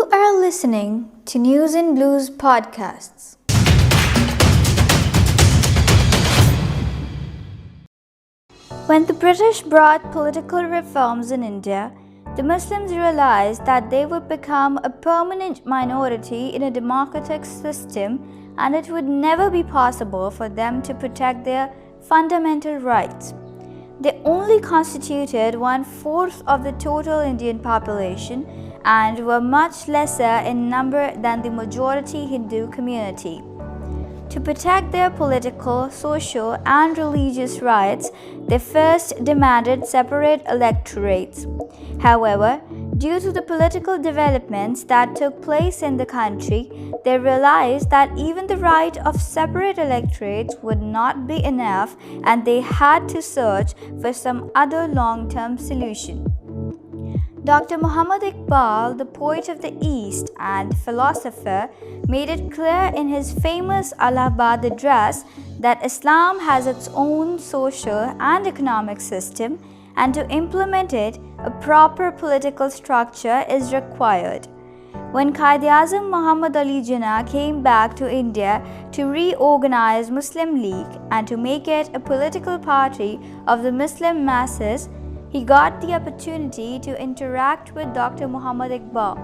You are listening to News and Blues podcasts. When the British brought political reforms in India, the Muslims realized that they would become a permanent minority in a democratic system, and it would never be possible for them to protect their fundamental rights. They only constituted 1/4 of the total Indian population and were much lesser in number than the majority Hindu community. To protect their political, social, and religious rights, they first demanded separate electorates. However, due to the political developments that took place in the country, they realized that even the right of separate electorates would not be enough, and they had to search for some other long-term solution. Dr. Muhammad Iqbal, the poet of the East and philosopher, made it clear in his famous Allahabad address that Islam has its own social and economic system, and to implement it, a proper political structure is required. When Azam Muhammad Ali Jinnah came back to India to reorganize Muslim League and to make it a political party of the Muslim masses, he got the opportunity to interact with Dr. Muhammad Iqbal.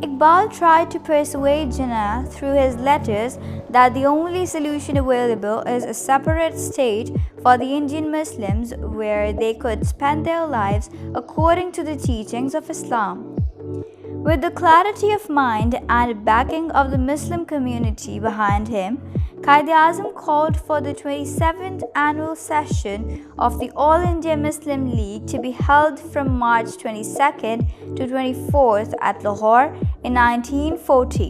Iqbal tried to persuade Jinnah through his letters that the only solution available is a separate state for the Indian Muslims where they could spend their lives according to the teachings of Islam. With the clarity of mind and backing of the Muslim community behind him, Quaid called for the 27th annual session of the All India Muslim League to be held from March 22nd to 24th at Lahore in 1940.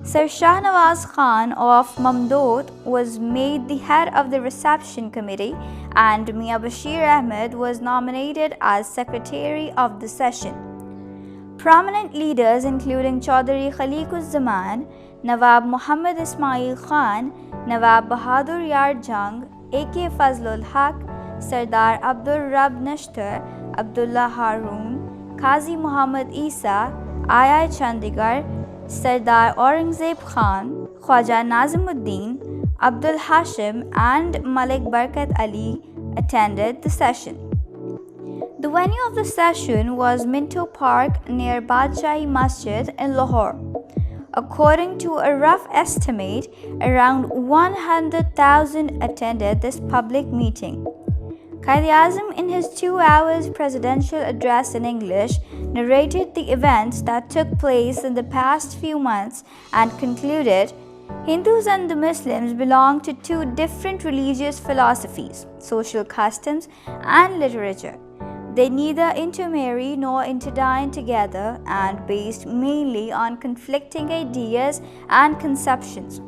Sir Shah Nawaz Khan of Mamdod was made the head of the reception committee, and Mia Bashir Ahmed was nominated as secretary of the session. Prominent leaders including Chaudhry Khaliquzzaman, Nawab Muhammad Ismail Khan, Nawab Bahadur Yar Jang, A.K. Fazlul Haq, Sardar Abdul Rab Nashtar, Abdullah Haroon, Qazi Muhammad Isa, I.I. Chandigarh, Sardar Aurangzeb Khan, Khwaja Nazimuddin, Abdul Hashim, and Malik Barkat Ali attended the session. The venue of the session was Minto Park near Badshahi Masjid in Lahore. According to a rough estimate, around 100,000 attended this public meeting. Quaid, in his 2 hours presidential address in English, narrated the events that took place in the past few months and concluded, Hindus and the Muslims belong to two different religious philosophies, social customs, and literature. They neither intermarry nor interdine together, and based mainly on conflicting ideas and conceptions.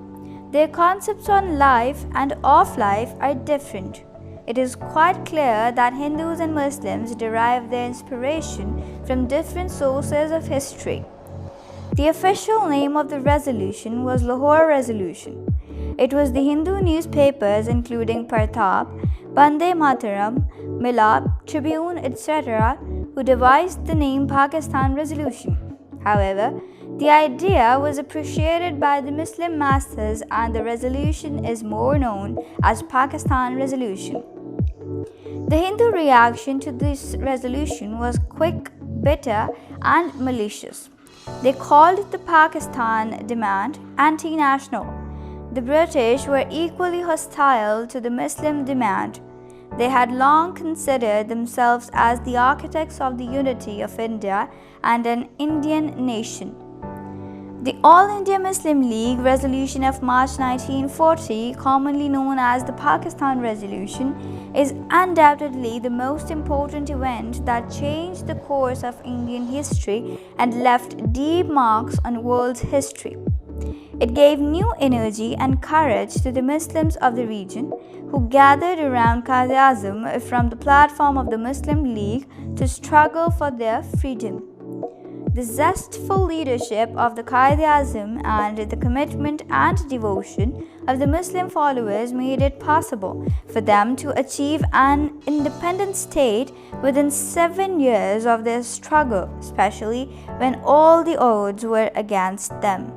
Their concepts on life and of life are different. It is quite clear that Hindus and Muslims derive their inspiration from different sources of history. The official name of the resolution was Lahore Resolution. It was the Hindu newspapers including Partap, Bande Mataram, Milab, Tribune, etc., who devised the name Pakistan Resolution. However, the idea was appreciated by the Muslim masses, and the resolution is more known as Pakistan Resolution. The Hindu reaction to this resolution was quick, bitter, and malicious. They called the Pakistan demand anti-national. The British were equally hostile to the Muslim demand. They had long considered themselves as the architects of the unity of India and an Indian nation. The All India Muslim League resolution of March 1940, commonly known as the Pakistan Resolution, is undoubtedly the most important event that changed the course of Indian history and left deep marks on world history. It gave new energy and courage to the Muslims of the region, who gathered around Quaid from the platform of the Muslim League to struggle for their freedom. The zestful leadership of the Quaid and the commitment and devotion of the Muslim followers made it possible for them to achieve an independent state within 7 years of their struggle, especially when all the odds were against them.